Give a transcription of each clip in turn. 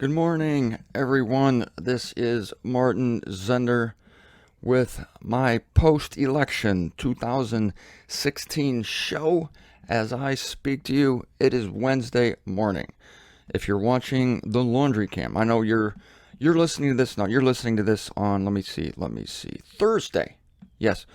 Good morning, everyone. This is Martin Zender with my post-election 2016 show. As I speak to you, it is Wednesday morning. If you're watching the laundry cam, I know you're listening to this now. You're listening to this on, let me see, Thursday. Yes.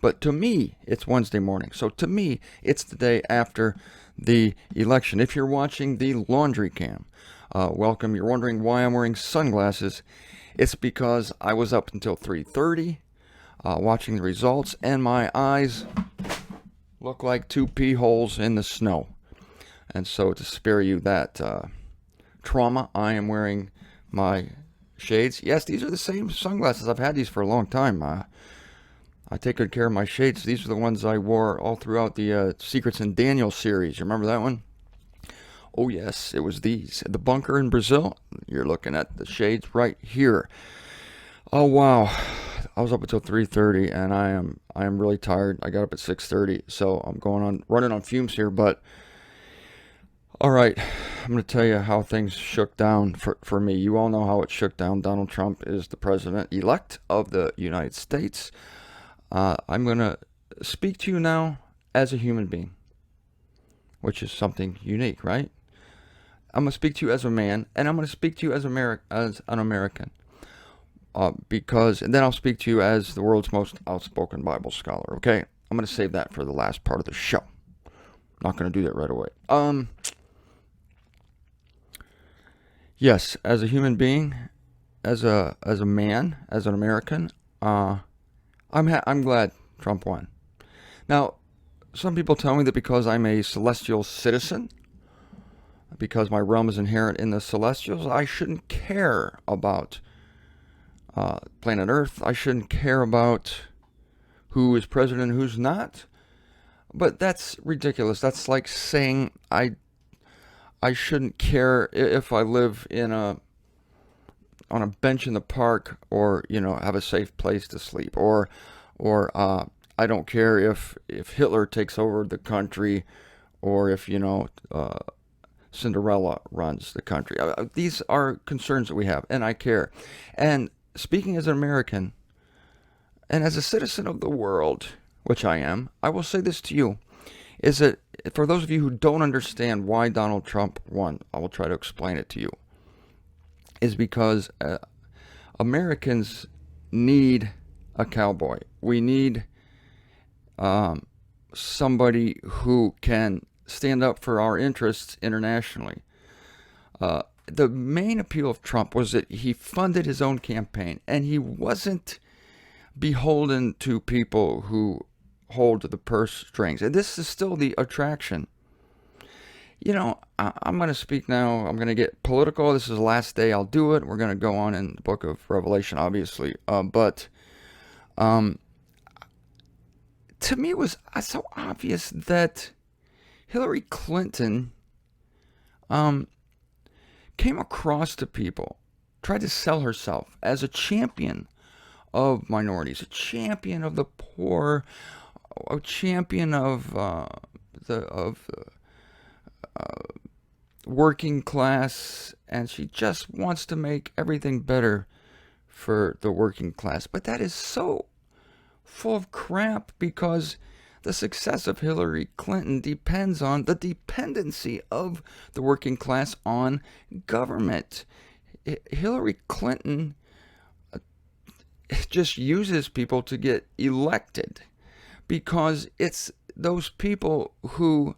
But to me, it's Wednesday morning. So to me, it's the day after the election. If you're watching the laundry cam, welcome. You're wondering why I'm wearing sunglasses. It's because I was up until 3:30 watching the results, and my eyes look like two pea holes in the snow. And so to spare you that trauma, I am wearing my shades. Yes, these are the same sunglasses. I've had these for a long time. I take good care of my shades. These are the ones I wore all throughout the Secrets in Daniel series. You remember that one? Oh, yes, it was these. The bunker in Brazil. You're looking at the shades right here. Oh, wow. I was up until 3:30, and I am really tired. I got up at 6:30, so I'm running on fumes here. But all right, I'm going to tell you how things shook down for me. You all know how it shook down. Donald Trump is the president-elect of the United States. I'm going to speak to you now as a human being, which is something unique, right? I'm going to speak to you as a man, and I'm going to speak to you as an American. And then I'll speak to you as the world's most outspoken Bible scholar, okay? I'm going to save that for the last part of the show. Not going to do that right away. Yes, as a human being, as a man, as an American, I'm glad Trump won. Now, some people tell me that because I'm a celestial citizen, because my realm is inherent in the celestials, I shouldn't care about planet Earth. I shouldn't care about who is president and who's not. But that's ridiculous. That's like saying I shouldn't care if I live on a bench in the park, or have a safe place to sleep, or I don't care if Hitler takes over the country, or if Cinderella runs the country. These are concerns that we have, and I care. And speaking as an American and as a citizen of the world, which I am, I will say this to you, is that for those of you who don't understand why Donald Trump won, I will try to explain it to you, is because Americans need a cowboy. We need somebody who can stand up for our interests internationally. The main appeal of Trump was that he funded his own campaign, and he wasn't beholden to people who hold the purse strings. And this is still the attraction. I'm going to speak now. I'm going to get political. This is the last day I'll do it. We're going to go on in the book of Revelation, obviously. But to me, it was so obvious that Hillary Clinton came across to people, tried to sell herself as a champion of minorities, a champion of the poor, a champion of the working class, and she just wants to make everything better for the working class. But that is so full of crap, because the success of Hillary Clinton depends on the dependency of the working class on government. Hillary Clinton just uses people to get elected, because it's those people who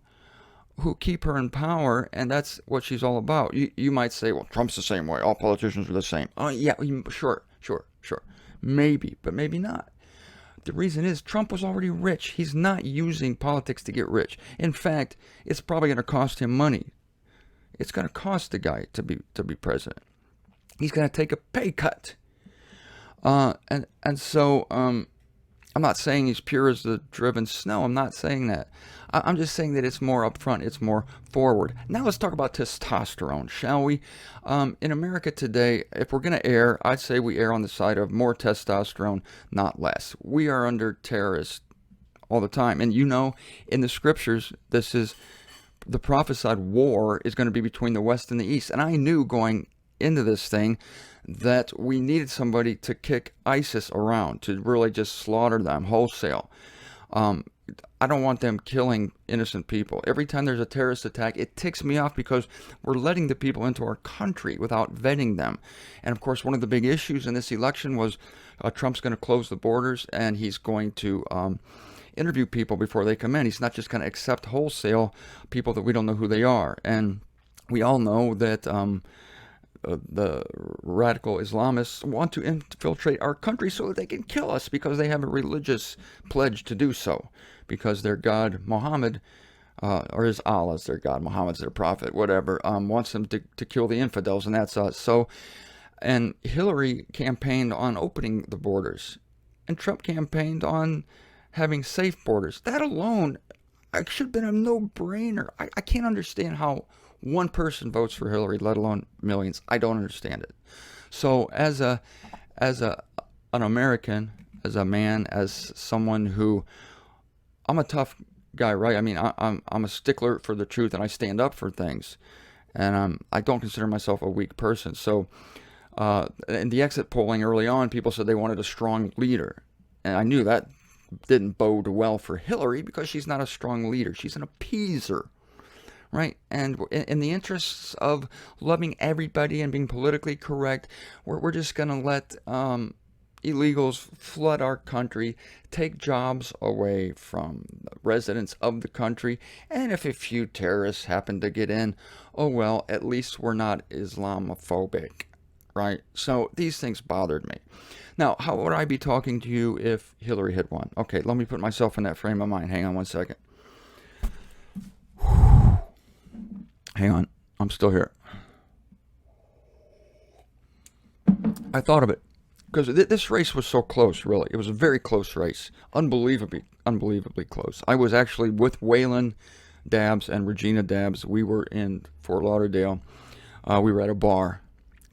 keep her in power, and that's what she's all about. You might say, well, Trump's the same way. All politicians are the same. Oh, yeah, sure. Maybe, but maybe not. The reason is Trump was already rich. He's not using politics to get rich. In fact, it's probably going to cost him money. It's going to cost the guy to be president. He's going to take a pay cut. So I'm not saying he's pure as the driven snow. I'm not saying that. I'm just saying that it's more upfront. It's more forward. Now let's talk about testosterone, shall we? In America today, if we're going to err, I'd say we err on the side of more testosterone, not less. We are under terrorists all the time. And in the scriptures, this is the prophesied war is going to be between the West and the East. And I knew going into this thing that we needed somebody to kick ISIS around, to really just slaughter them wholesale. I don't want them killing innocent people. Every time there's a terrorist attack, it ticks me off because we're letting the people into our country without vetting them. And of course, one of the big issues in this election was Trump's going to close the borders, and he's going to interview people before they come in. He's not just going to accept wholesale people that we don't know who they are. And we all know that the radical Islamists want to infiltrate our country so that they can kill us because they have a religious pledge to do so. Because their God, Muhammad, or is Allah's their God, Muhammad's their prophet, whatever, wants them to kill the infidels, and that's us. So, and Hillary campaigned on opening the borders, and Trump campaigned on having safe borders. That alone, it should have been a no-brainer. I can't understand how one person votes for Hillary, let alone millions. I don't understand it. So, as an American, as a man, as someone who, I'm a tough guy, right? I mean, I'm a stickler for the truth, and I stand up for things, and I don't consider myself a weak person. So, in the exit polling early on, people said they wanted a strong leader, and I knew that didn't bode well for Hillary because she's not a strong leader. She's an appeaser, right? And in the interests of loving everybody and being politically correct, we're just going to let illegals flood our country, take jobs away from residents of the country, and if a few terrorists happen to get in, oh well, at least we're not Islamophobic, right? So these things bothered me. Now, how would I be talking to you if Hillary had won? Okay, let me put myself in that frame of mind. Hang on one second. Hang on, I'm still here. I thought of it. Because this race was so close, really. It was a very close race. Unbelievably close. I was actually with Waylon Dabbs and Regina Dabbs. We were in Fort Lauderdale. We were at a bar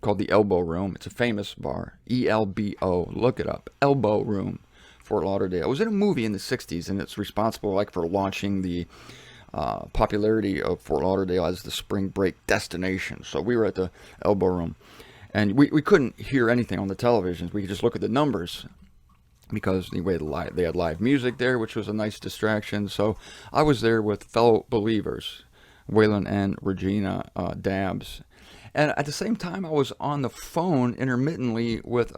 called the Elbow Room. It's a famous bar. ELBO. Look it up. Elbow Room, Fort Lauderdale. It was in a movie in the 60s, and it's responsible for launching the popularity of Fort Lauderdale as the spring break destination. So we were at the Elbow Room. And we couldn't hear anything on the televisions. We could just look at the numbers because they had live music there, which was a nice distraction. So I was there with fellow believers, Waylon and Regina Dabbs. And at the same time, I was on the phone intermittently with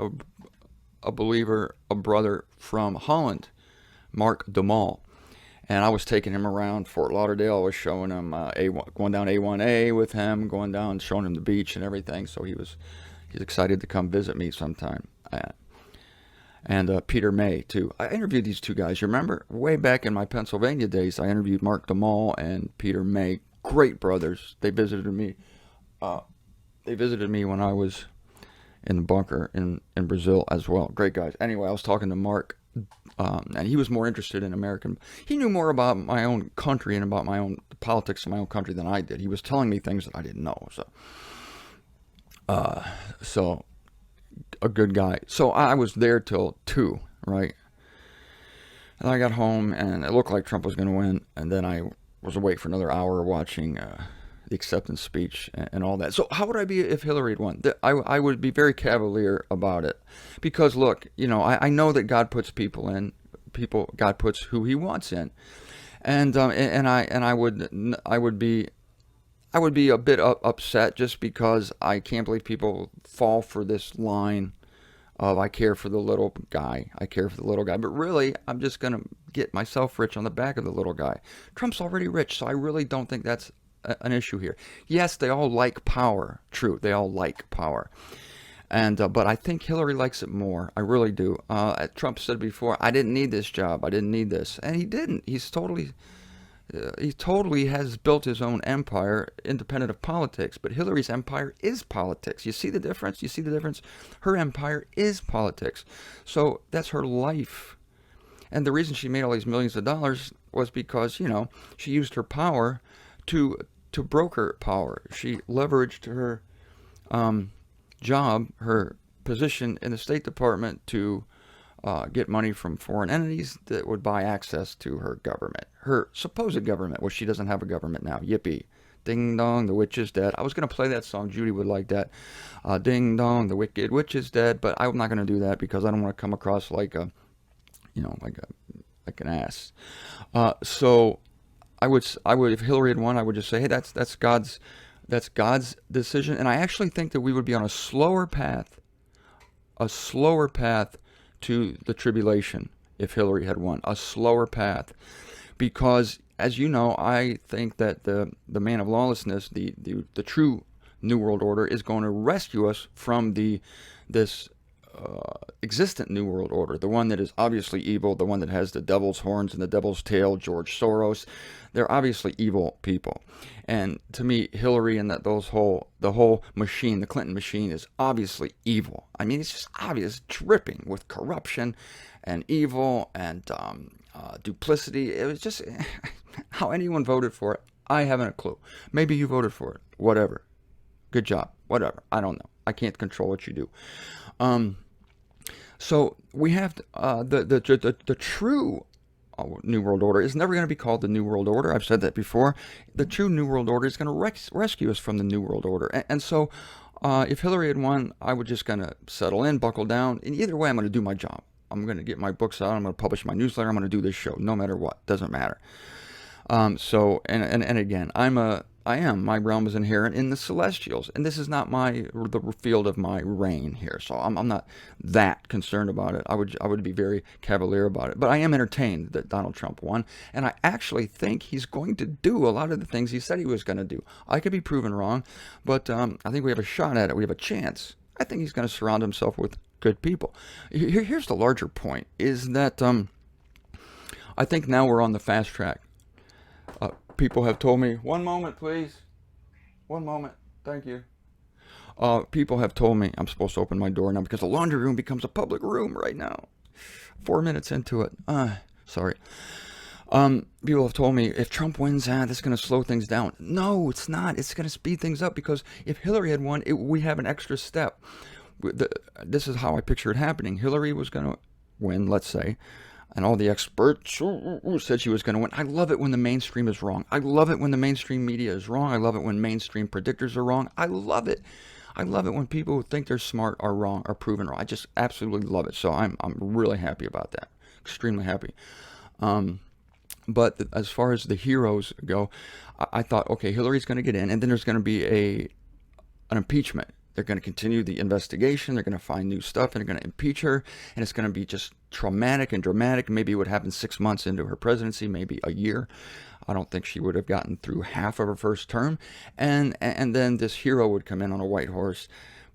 a believer, a brother from Holland, Mark DeMol. And I was taking him around Fort Lauderdale. I was showing him going down A1A with him, going down, showing him the beach and everything. So he's excited to come visit me sometime. And Peter May, too. I interviewed these two guys. You remember? Way back in my Pennsylvania days, I interviewed Mark DeMol and Peter May. Great brothers. They visited me. They visited me when I was in the bunker in Brazil as well. Great guys. Anyway, I was talking to Mark. And he was more interested in American. He knew more about my own country and about my own politics in my own country than I did. He was telling me things that I didn't know. So a good guy. So I was there till 2, right? And I got home, and it looked like Trump was going to win. And then I was awake for another hour watching the acceptance speech and all that. So how would I be if Hillary had won? I would be very cavalier about it, because look, I know that God puts people in. God puts who He wants in, and I would be a bit upset just because I can't believe people fall for this line of I care for the little guy. But really, I'm just gonna get myself rich on the back of the little guy. Trump's already rich, so I really don't think that's an issue here. Yes, they all like power. True, they all like power. And but I think Hillary likes it more. I really do. Trump said before, I didn't need this job. I didn't need this. And he didn't. He totally has built his own empire independent of politics. But Hillary's empire is politics. You see the difference? Her empire is politics. So that's her life. And the reason she made all these millions of dollars was because, she used her power to broker power. She leveraged her job, her position in the State Department to get money from foreign entities that would buy access to her government, her supposed government, which she doesn't have a government now. Yippee. Ding dong, the witch is dead. I was going to play that song. Judy would like that. Ding dong, the wicked witch is dead. But I'm not going to do that because I don't want to come across like a, like an ass. So I would, if Hillary had won, I would just say, hey, that's God's decision. And I actually think that we would be on a slower path to the tribulation if Hillary had won. A slower path, because as you know, I think that the man of lawlessness, the true New World Order, is going to rescue us from this existent New World Order, the one that is obviously evil, the one that has the devil's horns and the devil's tail, George Soros. They're obviously evil people. And to me, Hillary and the whole machine, the Clinton machine, is obviously evil. I mean, it's just obvious, dripping with corruption and evil and duplicity. It was just how anyone voted for it. I haven't a clue. Maybe you voted for it. Whatever. Good job. Whatever. I don't know. I can't control what you do. So we have the true New World Order is never going to be called the New World Order. I've said that before. The true New World Order is going to rescue us from the New World Order. And so if Hillary had won, I would just kind of settle in, buckle down. And either way, I'm going to do my job. I'm going to get my books out. I'm going to publish my newsletter. I'm going to do this show, no matter what. Doesn't matter. So again, my realm is inherent in the celestials, and this is not the field of my reign here. So I'm not that concerned about it. I would be very cavalier about it, but I am entertained that Donald Trump won, and I actually think he's going to do a lot of the things he said he was going to do. I could be proven wrong, but I think we have a shot at it. We have a chance. I think he's going to surround himself with good people. Here's the larger point: is that I think now we're on the fast track. People have told me, one moment, please. One moment. Thank you. People have told me I'm supposed to open my door now because the laundry room becomes a public room right now. 4 minutes into it. Sorry. People have told me if Trump wins, this is going to slow things down. No, it's not. It's going to speed things up because if Hillary had won, we have an extra step. This is how I picture it happening. Hillary was going to win, let's say, and all the experts said she was going to win. I love it when the mainstream is wrong. I love it when the mainstream media is wrong. I love it when mainstream predictors are wrong. I love it. I love it when people who think they're smart are wrong, are proven wrong. I just absolutely love it. So I'm really happy about that. Extremely happy. But as far as the heroes go, I thought, okay, Hillary's going to get in, and then there's going to be an impeachment. They're going to continue the investigation. They're going to find new stuff, and they're going to impeach her. And it's going to be just traumatic and dramatic. Maybe it would happen 6 months into her presidency, maybe a year. I don't think she would have gotten through half of her first term. And then this hero would come in on a white horse.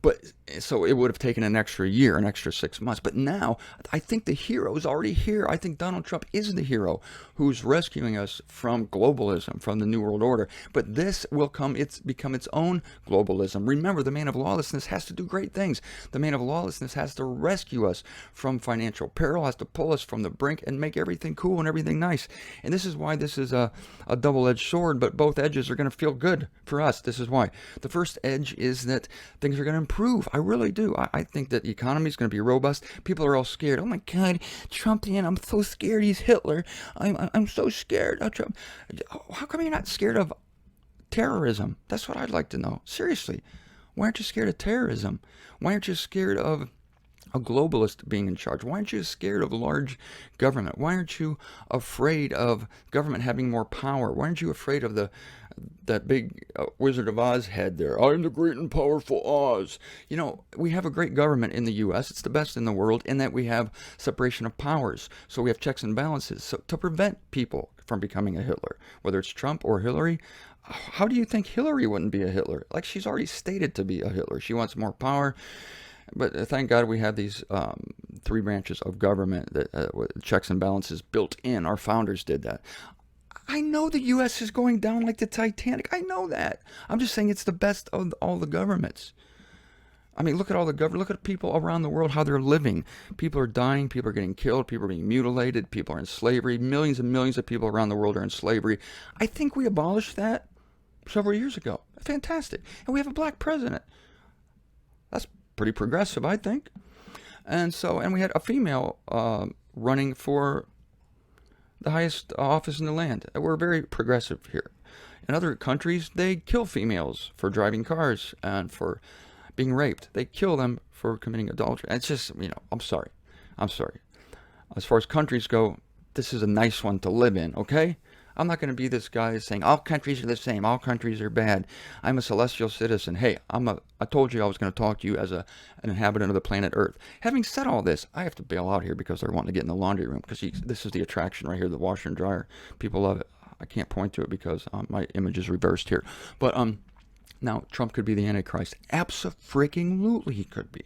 But so it would have taken an extra year, an extra 6 months. But now I think the hero is already here. I think Donald Trump is the hero who's rescuing us from globalism, from the New World Order. But this will become its own globalism. Remember, the man of lawlessness has to do great things. The man of lawlessness has to rescue us from financial peril, has to pull us from the brink and make everything cool and everything nice. And this is why this is a double-edged sword, but both edges are going to feel good for us. This is why. The first edge is that things are going to improve. I really do. I think that the economy is going to be robust. People are all scared. Oh my God, Trump, man, I'm so scared. He's Hitler. I'm so scared of Trump. How come you're not scared of terrorism? That's what I'd like to know. Seriously, why aren't you scared of terrorism? Why aren't you scared of a globalist being in charge? Why aren't you scared of large government? Why aren't you afraid of government having more power? Why aren't you afraid of that big Wizard of Oz head there? I am the great and powerful Oz. You know, we have a great government in the U.S. It's the best in the world in that we have separation of powers. So we have checks and balances. So to prevent people from becoming a Hitler, whether it's Trump or Hillary, how do you think Hillary wouldn't be a Hitler? Like, she's already stated to be a Hitler. She wants more power. But thank God we have these 3 branches of government, that checks and balances built in. Our founders did that. I know the U.S. is going down like the Titanic. I know that. I'm just saying it's the best of all the governments. I mean, look at all the government. Look at people around the world, how they're living. People are dying. People are getting killed. People are being mutilated. People are in slavery. Millions and millions of people around the world are in slavery. I think we abolished that several years ago. Fantastic. And we have a black president. That's pretty progressive, I think. And we had a female running for the highest office in the land. We're very progressive here In other countries, they kill females for driving cars and for being raped. They kill them for committing adultery. It's just, I'm sorry. I'm sorry. As far as countries go, this is a nice one to live in, okay? I'm not going to be this guy saying all countries are the same, all countries are bad. I'm a celestial citizen. Hey, I told you I was going to talk to you as an inhabitant of the planet Earth. Having said all this, I have to bail out here because they're wanting to get in the laundry room because this is the attraction right here, the washer and dryer. People love it. I can't point to it because my image is reversed here. But now Trump could be the Antichrist. Abso-freaking-lutely he could be.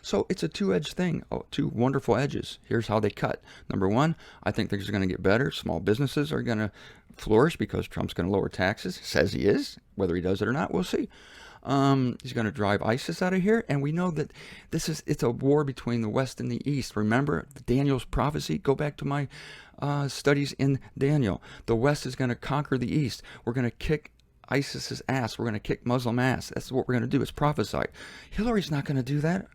So it's a two-edged thing. Oh, two wonderful edges. Here's how they cut. Number one, I think things are going to get better. Small businesses are going to flourish because Trump's going to lower taxes. Says he is. Whether he does it or not, we'll see. He's going to drive ISIS out of here. And we know that it's a war between the West and the East. Remember Daniel's prophecy? Go back to my studies in Daniel. The West is going to conquer the East. We're going to kick ISIS's ass. We're going to kick Muslim ass. That's what we're going to do. It's prophesied. Hillary's not going to do that.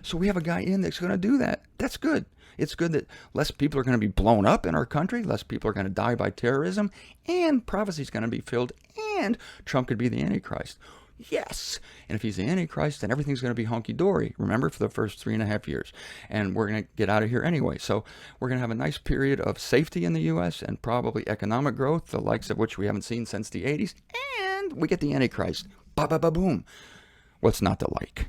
So we have a guy in that's going to do that. That's good. It's good that less people are going to be blown up in our country. Less people are going to die by terrorism. And prophecy is going to be filled. And Trump could be the Antichrist. Yes. And if he's the Antichrist, then everything's going to be hunky-dory. Remember, for the first 3.5 years. And we're going to get out of here anyway. So we're going to have a nice period of safety in the U.S. and probably economic growth, the likes of which we haven't seen since the 80s. And we get the Antichrist. Ba-ba-ba-boom. What's not to like?